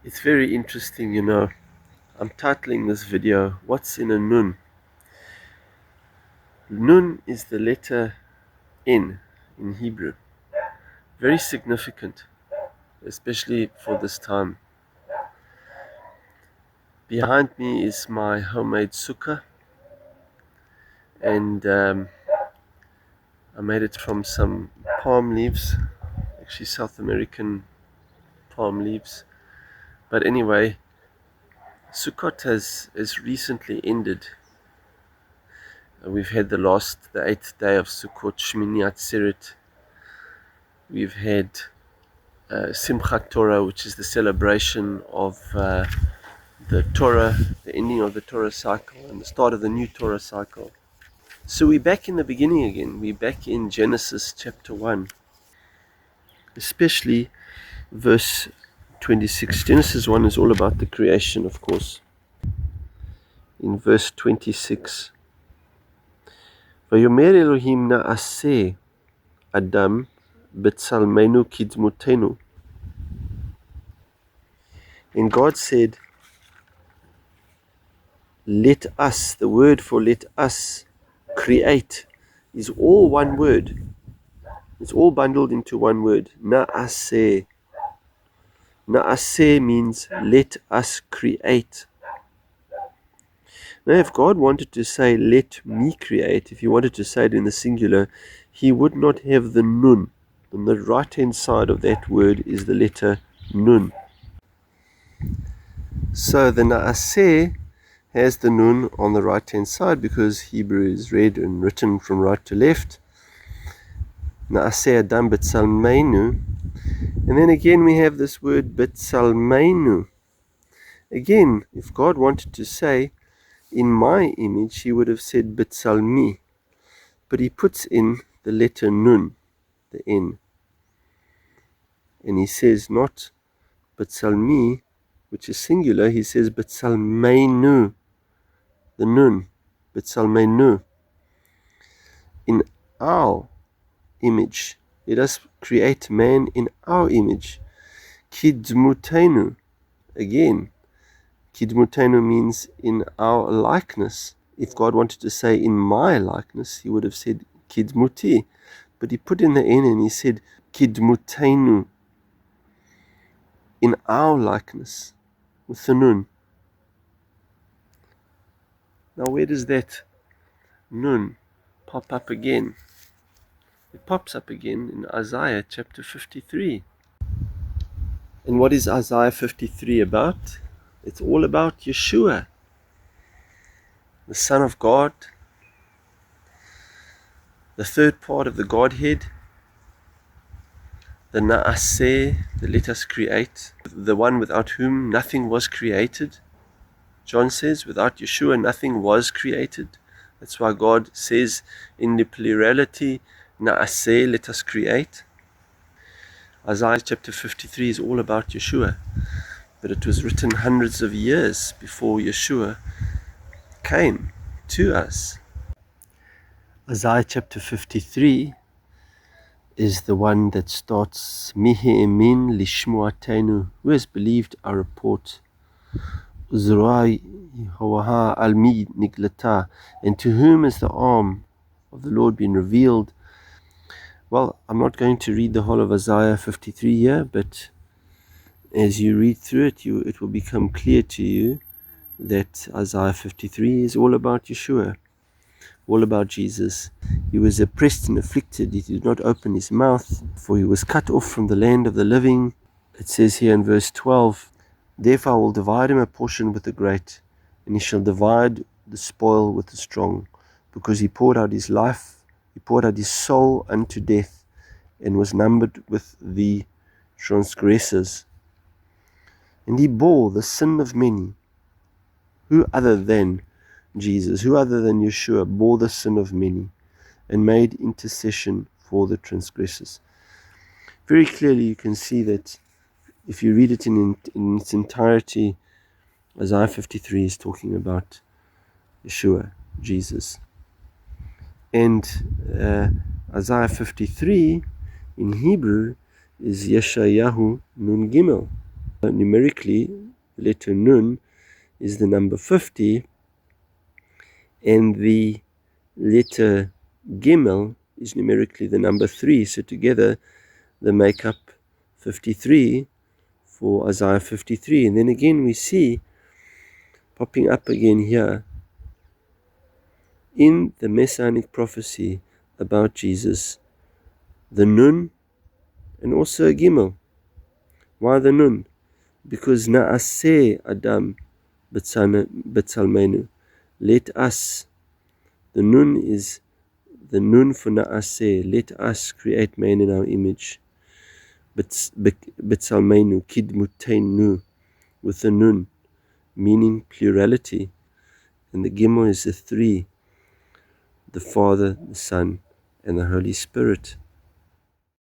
It's very interesting, I'm titling this video, What's in a Nun? Nun is the letter N in Hebrew. Very significant, especially for this time. Behind me is my homemade sukkah, and I made it from some palm leaves, actually South American palm leaves. But anyway, Sukkot has recently ended. We've had the 8th day of Sukkot, Shmini Atzeret. We've had Simchat Torah, which is the celebration of the Torah, the ending of the Torah cycle and the start of the new Torah cycle. So we're back in the beginning again. We're back in Genesis chapter 1, especially verse 26. Genesis 1 is all about the creation, of course. In verse 26, Vayomer Elohim na'aseh Adam b'tzalmenu kidmutenu. And God said, let us, the word for let us, create, is all one word. It's all bundled into one word. Na'aseh. Na'aseh means let us create. Now if God wanted to say let me create, if he wanted to say it in the singular, he would not have the nun. On the right hand side of that word is the letter nun. So the na'aseh has the nun on the right hand side because Hebrew is read and written from right to left. Na'aseh Adam b'tzalmeinu. And then again we have this word b'tzalmeinu. Again, if God wanted to say in my image, he would have said b'tzalmi. But he puts in the letter nun, the N. And he says not b'tzalmi, which is singular, he says b'tzalmeinu, the nun, b'tzalmeinu. In our image. Let us create man in our image. Kidmutenu. Again, kidmutenu means in our likeness. If God wanted to say in my likeness, he would have said kidmuti. But he put in the N and he said kidmutenu. In our likeness. With the nun. Now where does that nun pop up again? It pops up again in Isaiah chapter 53. And what is Isaiah 53 about? It's all about Yeshua, the Son of God, the third part of the Godhead, the Na'aseh, the let us create, the one without whom nothing was created. John says, without Yeshua nothing was created. That's why God says in the plurality, Na'aseh, let us create. Isaiah chapter 53 is all about Yeshua. But it was written hundreds of years before Yeshua came to us. Isaiah chapter 53 is the one that starts, Mihi emin lishmuatenu, who has believed our report, Uzrai hawaha almi niglata, and to whom has the arm of the Lord been revealed. Well, I'm not going to read the whole of Isaiah 53 here, but as you read through it, it will become clear to you that Isaiah 53 is all about Yeshua, all about Jesus. He was oppressed and afflicted. He did not open his mouth, for he was cut off from the land of the living. It says here in verse 12, therefore I will divide him a portion with the great, and he shall divide the spoil with the strong, because he poured out his life, he poured out his soul unto death, and was numbered with the transgressors. And he bore the sin of many. Who other than Jesus, who other than Yeshua bore the sin of many and made intercession for the transgressors? Very clearly you can see that if you read it in its entirety, Isaiah 53 is talking about Yeshua, Jesus. And Isaiah 53 in Hebrew is Yeshayahu Nun Gimel. Numerically, the letter Nun is the number 50, and the letter Gimel is numerically the number 3. So together they make up 53 for Isaiah 53. And then again we see popping up again here in the Messianic prophecy about Jesus, the Nun and also a Gimel. Why the Nun? Because Na'aseh Adam B'Tzalmenu. Let us. The Nun is the Nun for Na'aseh. Let us create man in our image. B'Tzalmenu, Kidmuteinu, with the Nun, meaning plurality. And the Gimel is the 3, the Father, the Son, and the Holy Spirit.